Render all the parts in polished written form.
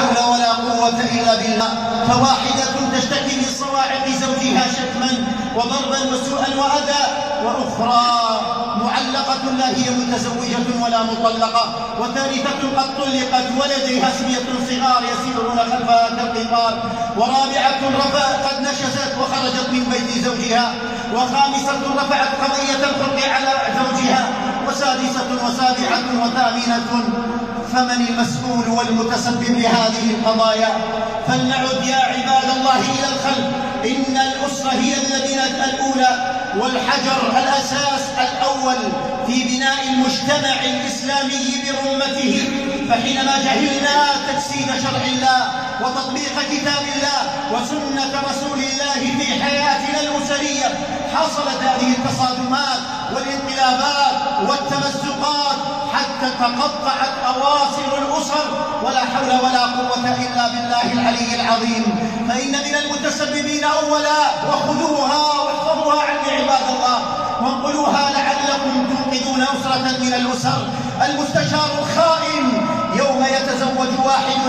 حول ولا قوة إلا بالله. فواحدة تشتكي من صواعق زوجها شتما وضربا وسوءا وأذى، وأخرى معلقة لا هي متزوجة ولا مطلقة، وثالثة قد طلقت ولديها صبية صغار يسيرون خلفها كالقطار، ورابعة قد نشزت وخرجت من بيت زوجها، وخامسة رفعت قضية الخلع على زوجها، وسادسة وسابعة وثامنة. فمن المسؤول والمتسبب لهذه القضايا؟ فلنعد يا عباد الله إلى الخلف. إن الأسرة هي اللبنة الأولى والحجر الأساس الأول في بناء المجتمع الإسلامي برمته. فحينما جهلنا تجسيد شرع الله وتطبيق كتاب الله وسنة رسول الله في حياتنا الأسرية، حصلت هذه التصادمات والانقلابات والتمزقات حتى تقطعت أواصر الأسر، ولا حول ولا قوة إلا بالله العلي العظيم. فإن من المتسببين أولا، وخذوها واحفظوها عني عباد الله وانقلوها لعلكم تنقذون أسرة من الأسر، المستشار الخائن يوم يتزوج واحد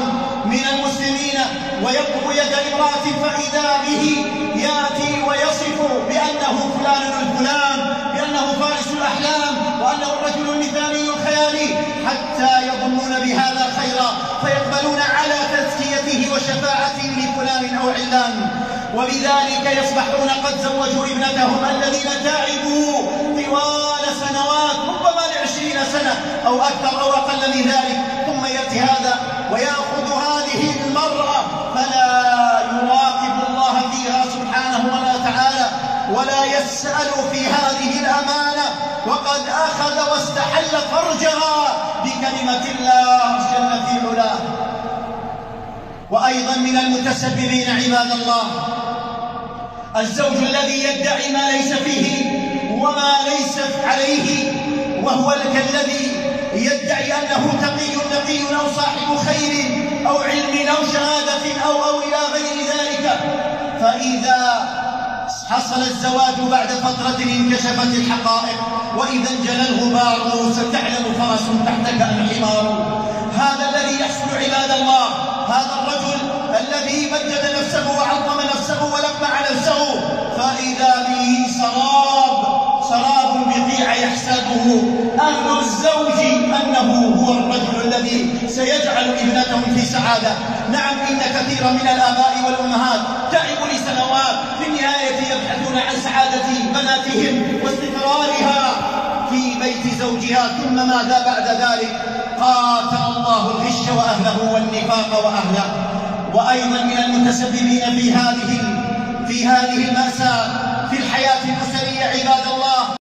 من المسلمين ويطلب يد امرأة فإذا به يأتي ويصف بأنه فلان الفلان، بأنه فارس الأحلام، وأنه الرجل المثالي الخيالي، حتى يظنون بهذا خيرا فيقبلون على تزكيته وشفاعته لفلان أو علان، وبذلك يصبحون قد زوجوا ابنتهم الذين تعبوا طوال سنوات، ربما ل20 سنة أو أكثر أو أقل من ذلك، ثم يأتي هذا ويأخذ هذه المرأة فلا يراقب الله فيها سبحانه وتعالى ولا يسأل في هذه الأمانة، وقد أخذ واستحل فرجها بكلمة الله جل في علاه. وأيضا من المتسببين عباد الله الزوج الذي يدعي ما ليس فيه وما ليس عليه، وهو كالذي يدعي أنه تقي نقي أو صاحب خير أو علم أو شهادة أو إلى غير ذلك. فإذا حصل الزواج بعد فترة انكشفت الحقائق، وإذا انجلى الغبار ستعلم فرس تحتك أم حمار. هذا الذي يحصل عباد الله، هذا الرجل الذي مجد نفسه وعظم نفسه ولمع نفسه، فإذا به سراب بقيع يحسبه أهل الزوج أنه هو الرجل الذي سيجعل ابنتهم في سعادة. نعم، إن كثيرا من الآباء والأمهات تعبوا لسنوات، في النهاية يبحثون عن سعادة بناتهم واستقرارها في بيت زوجها، ثم ماذا بعد ذلك؟ قاتل الله الغش وأهله والنفاق وأهله. وأيضا من المتسببين في هذه المأساة